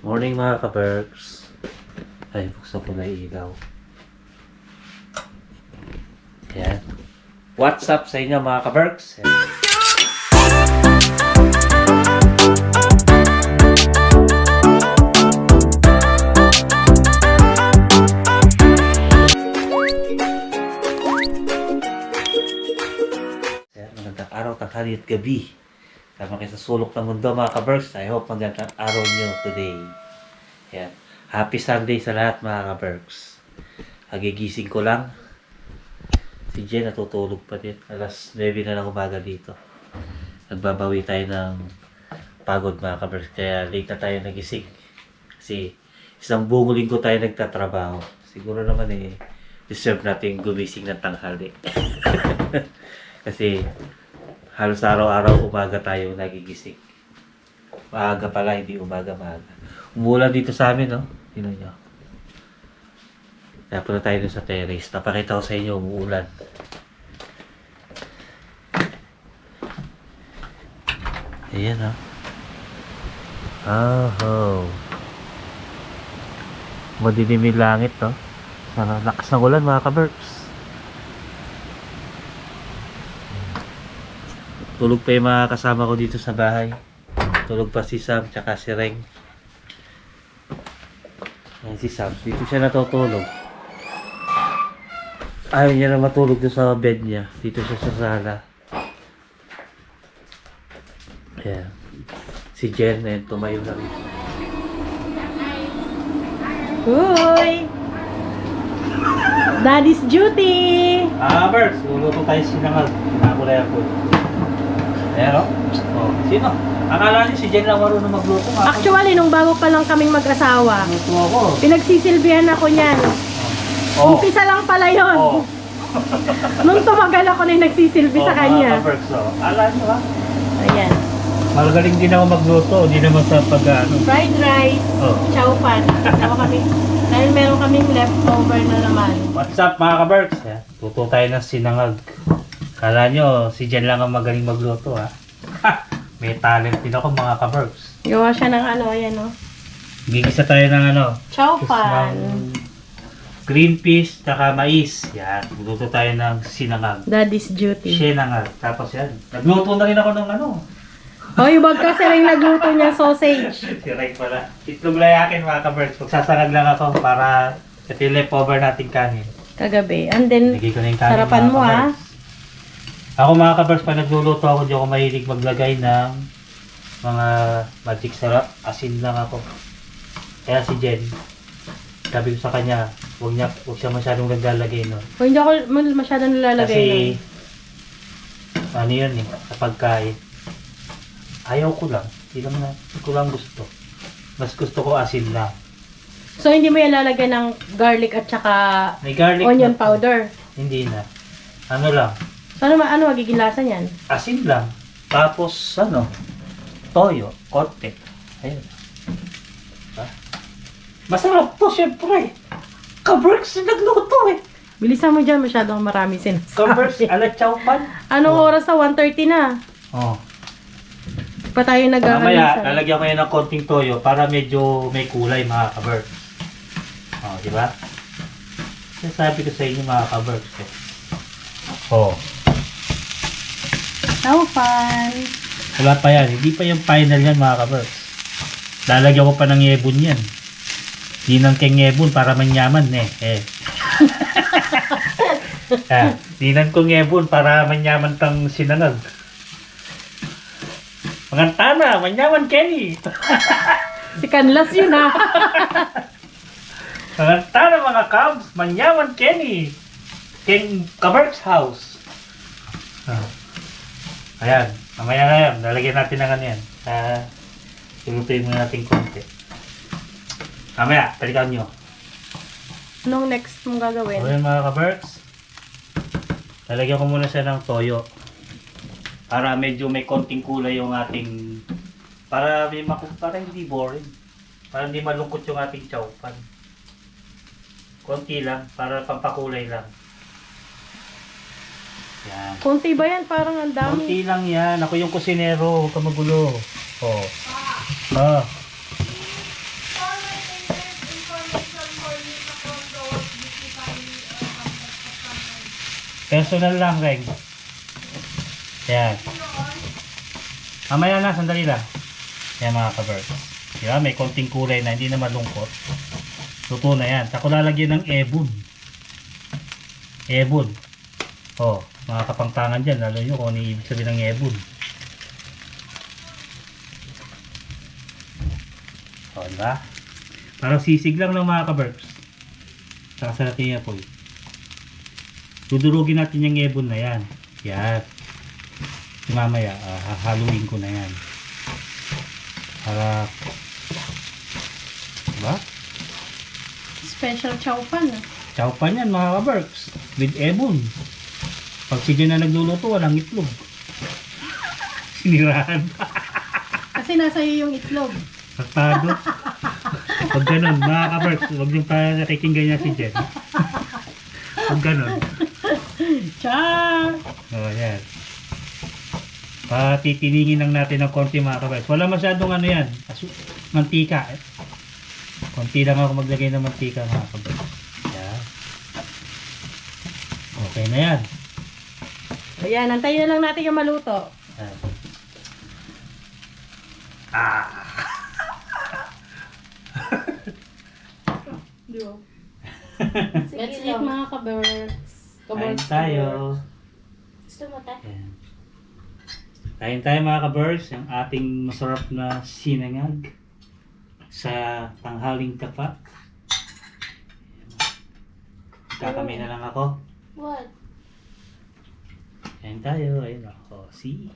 Morning mga ka-Berks. Ay, buksan ko na yung ilaw. Ayan. What's up sa inyo mga ka-Berks? Ayan, magandang araw, tanghali at gabi. Tama kayo sa sulok ng mundo mga ka-Berks. I hope magandang araw nyo today. Ayan. Happy Sunday sa lahat mga ka-Berks. Hagigising ko lang. Si Jen natutulog pa din. Alas 9 na ng umaga dito. Nagbabawi tayo ng pagod mga ka-Berks. Kaya late na tayo nagising. Kasi isang buong linggo tayo nagtatrabaho. Siguro naman deserve natin gumising ng tanghali. Kasi halos araw-araw umaga tayo nagigising. Maaga pala, hindi umaga-maaga. Umulan dito sa amin, no? Tingnan nyo. Kaya punta tayo dun sa terrace. Napakita ko sa inyo, umuulan. Ayan, ha? Oh. Madilim yung langit, no? Sana lakas ng ulan, mga ka-Berks. Tulog pa yung mga kasama ko dito sa bahay. Tulog pa si Sam, tsaka si Reng. Ayan si Sam, dito siya natutulog. Ayaw niya na matulog doon sa bed niya. Dito siya sa sala. Ayan. Si Jen, ayan, tumayo na rin. Uy! Daddy's duty! Berks, luluto tayo sinangag. Nakakulay ako. Ayan, oh. Sino? Akala niyo si Jen lang marunong magluto. Actually, nung bago pa lang kaming mag-asawa, Luto ako. pinagsisilbihan ako niyan. Oh. Umpisa lang pala yun. Oh. Nung tumagal ako na yung nagsisilbi sa kanya. Berks, oh. Akala niyo ha? Ayan. Magaling din ako magluto. Hindi naman sa pag-ano. Fried rice, Oh. chow fan. Dahil meron kaming leftover na naman. What's up mga ka-Berks? Tuto tayo ng sinangag. Kala nyo, si Jen lang ang magaling magluto ha. May talent din ako mga ka-Berks. Gawa siya ng ano, ayan o. Gigisa tayo ng ano. Chow fan. Green peas, tsaka mais. Yan, magluto tayo ng sinangag. Daddy's duty. Sinangag. Tapos yan. Nagluto na rin ako ng ano. Hoy, wag kasi rin nagluto niya sausage. Si Ray pala. Itlog layakin mga ka-Berks. Magsasangag lang ako para ito yung leftover nating kanin. Kagabi. And then, Lagay ko na yung kanin sarapan mga mo ka-Berks. Ako mga ka-Berks, pag nagluluto ako, di ako mahilig maglagay ng mga magic sarap. Asin lang ako. Kaya si Jen, sabi ko sa kanya, huwag siya masyadong naglalagay nun. O, hindi ako masyadong nilalagay Kasi, nun. ano yun sa pagkain. Ayaw ko lang. Hindi ko lang gusto. Mas gusto ko asin lang. So, hindi mo yan lalagyan ng garlic at saka May garlic onion na- powder. Hindi na. Ano lang, So, ano magiging lasa niyan? asin lang. Tapos, toyo, konti. Ayun. Diba? Masarap to, syempre. Ka-Berks na nagluto eh. Bilisan mo dyan, masyadong marami Ka-Berks, sinasabi. ala chow pan. Anong oras na? 1:30 na. Oh. Pa tayo Mamaya, nag-aalisa. lalagyan ko yan ng konting toyo para medyo may kulay mga ka-Berks. Oh, di ba? Sabi ko sa inyo mga ka-Berks eh. Oh. How fun! Wala pa yan. Hindi pa yung final yan mga ka-Berks. Lalagyan ko pa ng yebon yan. Di ng keng yebon para manyaman Di ng kong yebon para manyaman tang sinangag. Mangantana, manyaman Kenny. Si Canlas yun ha. Mangantana mga Cubs, manyaman Kenny. King ka-Berks house. Ayan, mamaya na yan. Lalagyan natin ng ano yan. Ilutuin muna natin konti. Mamaya, talikan nyo. Anong next mong gagawin? Ayan mga ka-Berks. Lalagyan ko muna siya ng toyo. Para medyo may konting kulay yung ating... Para hindi boring. Para hindi malungkot yung ating chow pan. Konti lang, para pampakulay lang. Yan. Konti ba yan? Parang ang dami. Konti lang yan. Ako yung kusinero. Huwag ka magulo. Oh. Ah. Personal lang, Reng. Yan. Mamaya na, sandali lang. Yan mga ka-birds. Diba? May konting kulay na hindi na malungkot. Luto na yan. Tako lalagyan ng ebon. Ebon. Oh, mga kapangtangan dyan. Lalo nyo kung ano yung ibig sabihin ng ebon. O, diba? Parang sisig lang ng mga ka-birds. Saka sa natin yung apoy. Dudurugin natin yung ebon na yan. Yan. Mamaya, hahaluin ko na yan. Para, diba? Special chow pan. Chow pan yan mga ka-birds. With ebon. Pag si Jen na nagluluto, walang itlog. Sinirahan. Kasi nasa iyo yung itlog. Sakado. Pag ganun, mga ka-birds, huwag yung nakikinggan niya si Jen. Pag ganun. Char! O, yan. Patitiningin lang natin ng konti mga ka-birds. Wala masyadong ano yan. Mantika. Konti lang ako maglagay ng mantika mga ka-birds. Yan. Okay na yan. Ayan, antayin na lang natin yung maluto. Yan. Ah! Let's eat mga ka-birds. Kain tayo. Gusto mo tayo? Yan. Kain tayo mga ka-birds. Yung ating masarap na sinangag sa tanghaling tapat. Kakamay na lang ako. What? Kain tayo. Ayun ako. See?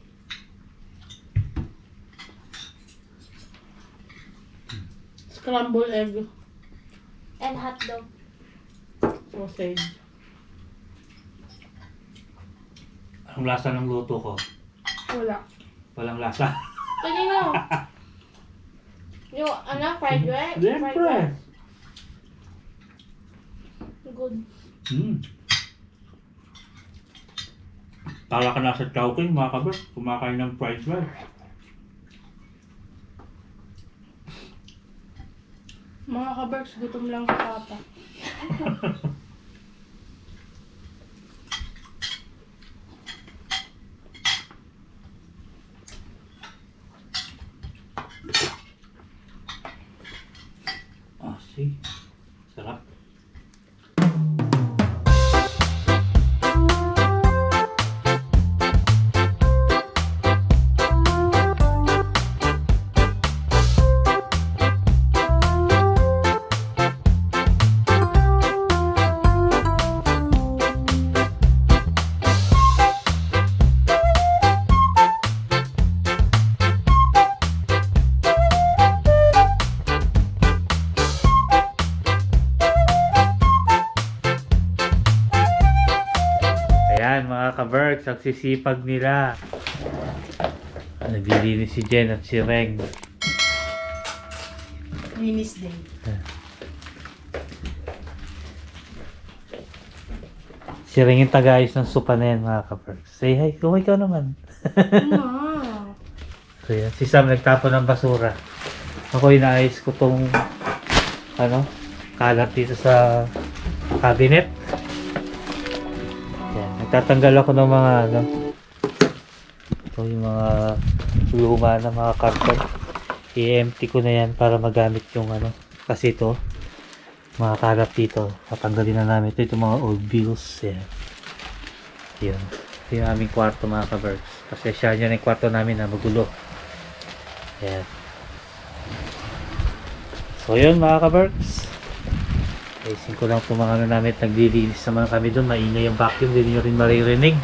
Scrambled egg. And hot dog. Sausage. Anong lasa ng luto ko? Wala. Walang lasa. Kanino? Yung, fried rice? Siyempre. Good. Para ka nasa Chowking mga ka-birds. Kumakain ng fried rice. Mga ka-birds, gutom lang si Papa. See? Sarap. Ayan mga ka-birds, ang sisipag nila. Naglilinis si Jen at si Reng. Linis day. Si Reng yung tagayos ng sopa na yan mga ka-birds. Say hi, kumay ka naman. Wow. So yan, si Sam nagtapon ng basura. Ako inaayos ko tong kalat dito sa cabinet. Yan, nagtatanggal ako ng mga ito yung mga luma na mga carton. I-empty ko na yan para magamit yung kasi ito mga kalat dito. Tatanggalin na namin ito yung mga old bills. Yan. Yan. Ito yung aming kwarto mga ka-birds. Kasi siya yun yung kwarto namin na magulo. Yan. So yun mga ka-birds. Ayusin ko lang itong mga namin. Naglilinis naman kami doon. Maingay yung vacuum. Hindi nyo rin maririnig.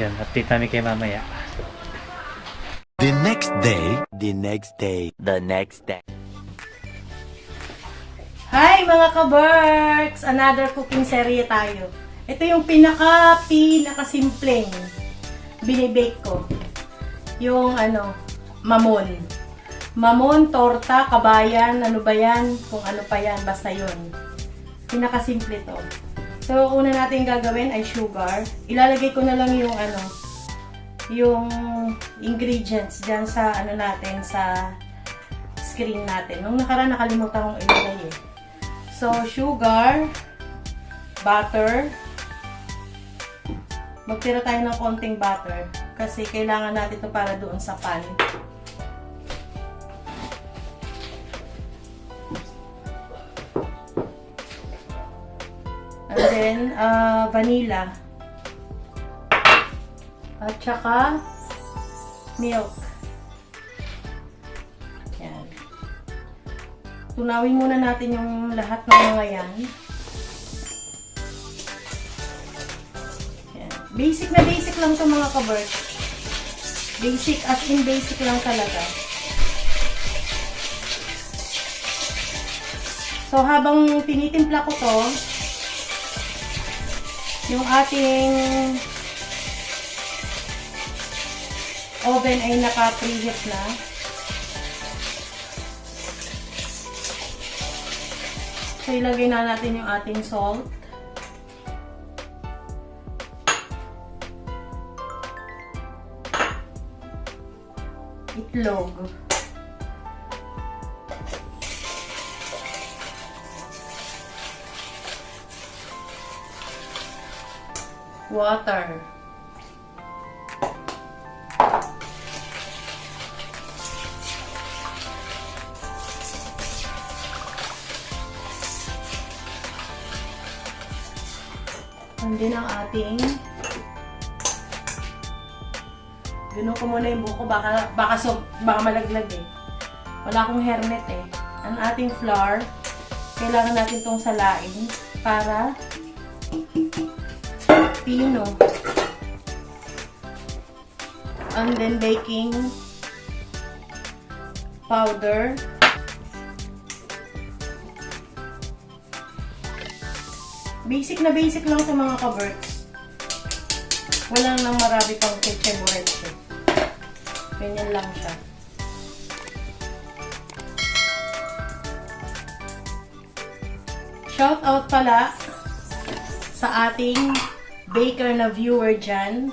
Yan. Update namin kay mamaya. The next day, the next day, the next day. Hi mga ka-birds! Another cooking serye tayo. Ito yung pinaka-simpleng binibake ko. Yung mamon. Mamon, torta, kabayan, ano ba yan? Kung ano pa yan, basta yun. Pinaka-simple to. So, una natin gagawin ay sugar. Ilalagay ko na lang yung ingredients dyan sa natin, sa screen natin. Nung nakaraan nakalimutan kong ilagay eh. So, sugar, butter, magtira tayo ng konting butter kasi kailangan natin ito para doon sa pan. And then, vanilla. At saka, milk. Yan. Tunawin muna natin yung lahat ng mga yan. Yan. Basic na basic lang ito mga kabert. Basic as in basic lang talaga. So, habang tinitimpla ko to, yung ating oven ay naka-preheat na. So, ilagay na natin yung ating salt. Itlog. Water. And then ang ating ganoon ko muna yung buko baka malaglag eh. Wala akong hairnet eh. Ang ating flour, kailangan natin tong salain para pino. And then baking powder. Basic na basic lang sa mga kaberts. Wala nang marami pang ketchup. Ganyan lang siya. Shout out pala sa ating baker na viewer dyan.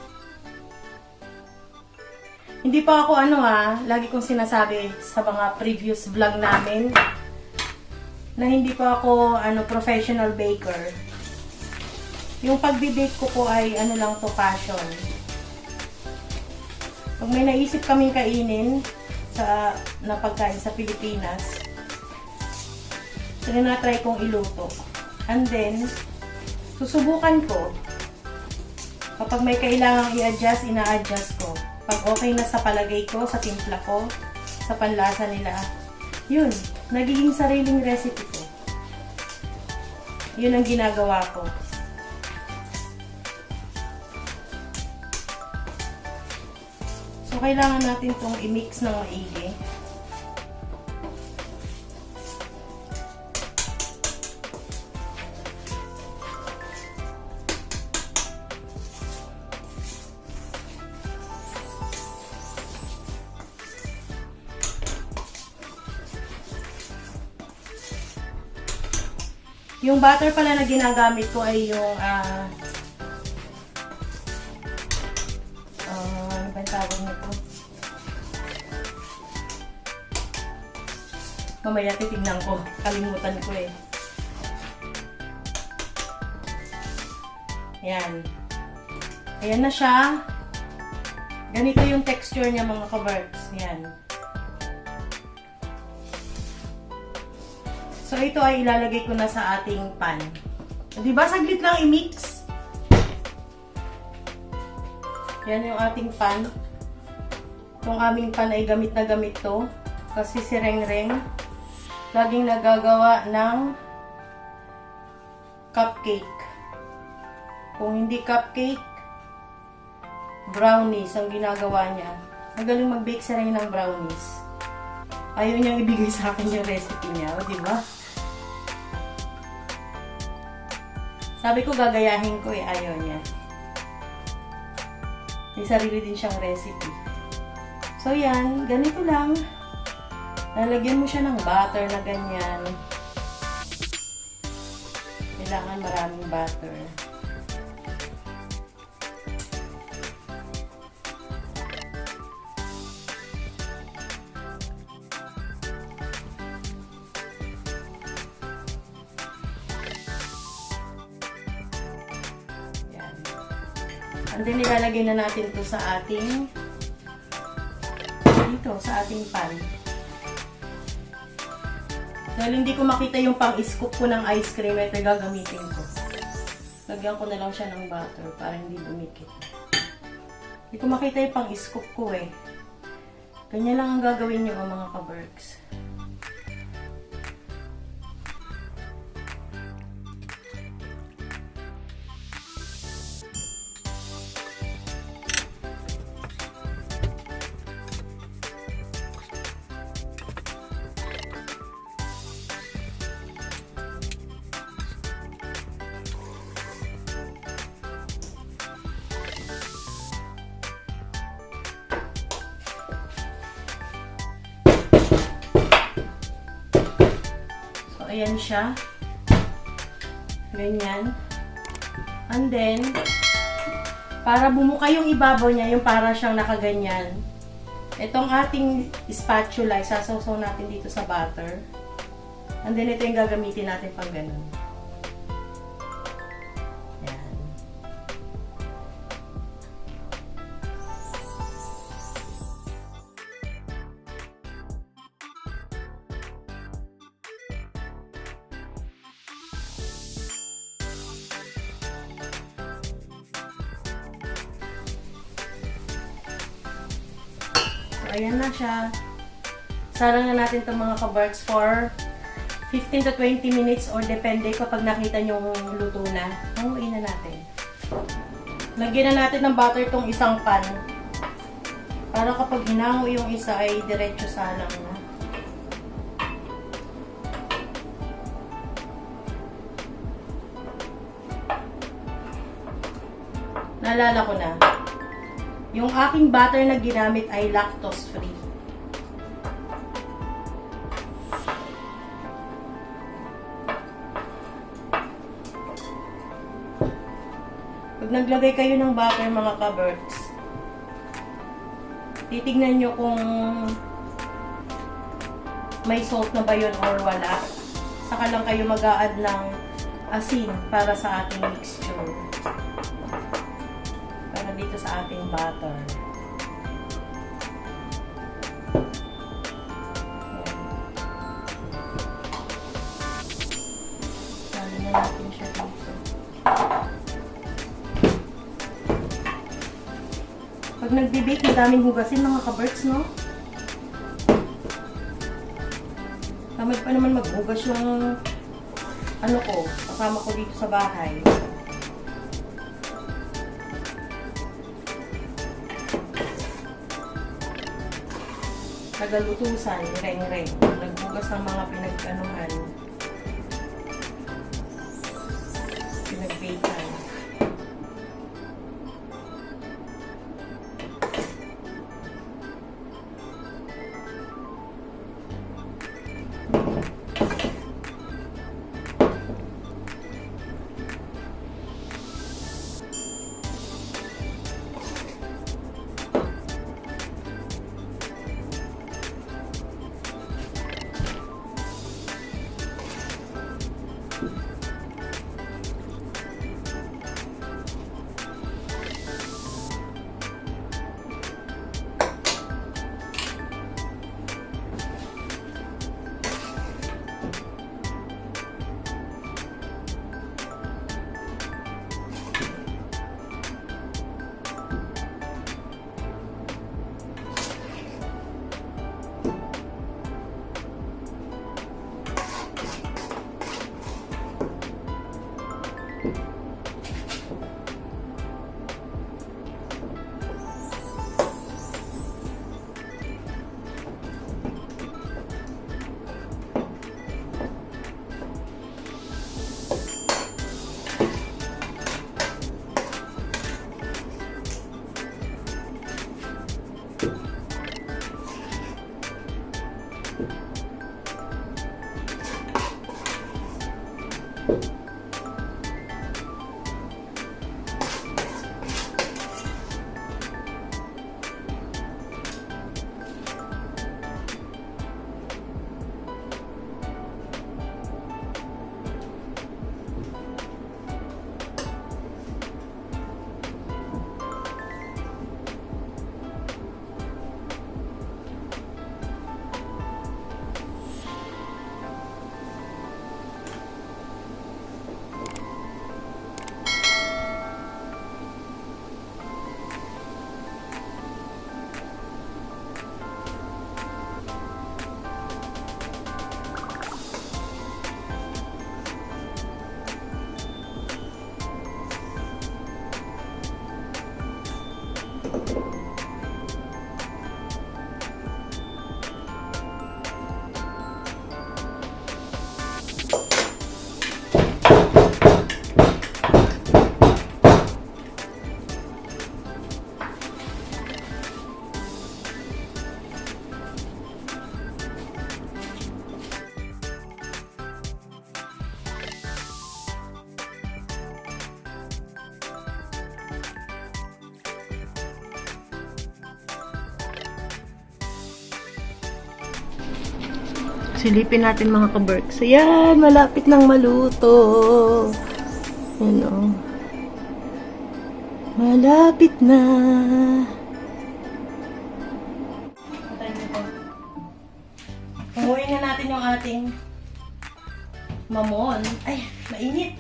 Hindi pa ako lagi kong sinasabi sa mga previous vlog namin na hindi pa ako professional baker. Yung pagbe-bake ko po ay lang to, passion. Pag may naisip kaming kainin na pagkain sa Pilipinas, try kong iluto. And then, susubukan ko. Kapag may kailangang i-adjust, ina-adjust ko. Pag okay na sa palagay ko, sa timpla ko, sa panlasa nila, yun, nagiging sariling recipe ko. Yun ang ginagawa ko. So, kailangan natin itong i-mix ng maigi. Yung butter pala na ginagamit ko ay yung ano ba yung tawag nito? Mamaya titignan ko. Kalimutan ko eh. Ayan. Ayan na siya. Ganito yung texture niya mga kaberts. Ayan. So, ito ay ilalagay ko na sa ating pan. Diba? Saglit lang i-mix. Yan yung ating pan. Itong aming pan ay gamit na gamit to. Kasi si Rengreng laging nagagawa ng cupcake. Kung hindi cupcake, brownies ang ginagawa niya. Magaling mag-bake si Reng ng brownies. Ayaw niyang ibigay sa akin yung recipe niya. O, diba? Sabi ko, gagayahin ko eh. Ayaw niya. May sarili din siyang recipe. So, yan. Ganito lang. Lalagyan mo siya ng butter na ganyan. Kailangan maraming butter. And then, ilalagay na natin to sa ating pan. Dahil hindi ko makita yung pang-scoop ko ng ice cream, ito gagamitin ko. Lagyan ko na lang siya ng butter para hindi dumikit. Hindi ko makita yung pang-scoop ko eh. Ganyan lang ang gagawin nyo mga ka-Berks. Ayan siya. Ganyan. And then, para bumuka yung ibabaw niya, yung para siyang nakaganyan. Itong ating spatula, isasawsaw natin dito sa butter. And then, ito yung gagamitin natin pang ganun. Yan. Ayan na siya. Sarang na natin itong mga ka-Berks for 15 to 20 minutes or depende kapag nakita nyo luto na. Hanguin na natin. Lagyan na natin ng butter itong isang pan. Para kapag hinango yung isa ay diretso salang na. Naalala ko na. Yung aking butter na ginamit ay lactose free. Pag naglagay kayo ng butter mga ka-Berks, titignan nyo kung may salt na ba yun or wala. Saka lang kayo mag-a-add ng asin para sa ating mixture. Dito sa ating butter. Lalo na natin siya dito. Pag nagbe-bake, madaming hugasin mga ka-Berks, no? Tamad pa naman maghugas yung ano ko, kasama ko dito sa bahay. Tagalutusan, reng-reng. Nagbugas ng mga pinag-anuhan. Pinag-bakean. Silipin natin mga ka-Berks. Ayan, malapit nang maluto. Yan o. Malapit na. Umuwi na natin yung ating mamon. Ay, mainit.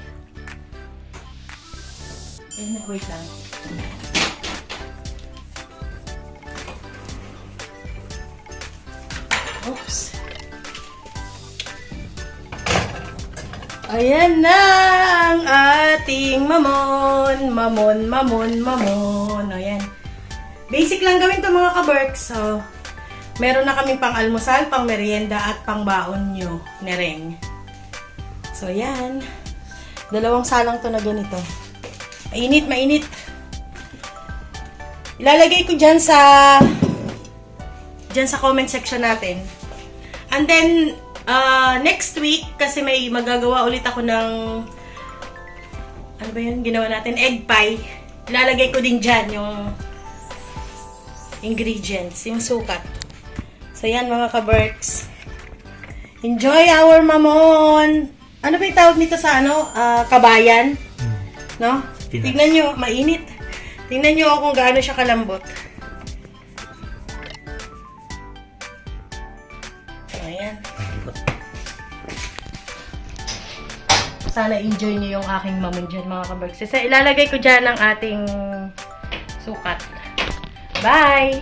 Ayun na, wait lang. Oops. Ayan na ang ating mamon. Mamon. Ayan. Basic lang gawin to mga ka-Berks. So, meron na kaming pang almusal, pang merienda, at pang baon nyo. Nereng. So, ayan. Dalawang salang to na ganito. Mainit. Ilalagay ko dyan sa comment section natin. And then, next week, kasi may magagawa ulit ako ng, ano ba yun, ginawa natin, egg pie. Ilalagay ko din dyan yung ingredients, yung sukat. So, yan mga ka-Berks. Enjoy our mamon! Ano ba yung tawag nito sa kabayan? No? Pinas. Tignan nyo, mainit. Tignan nyo kung gaano siya kalambot. Ayan. Sana enjoy niyo yung aking mamon dyan, mga ka-Berks. Isa, ilalagay ko dyan ang ating sukat. Bye!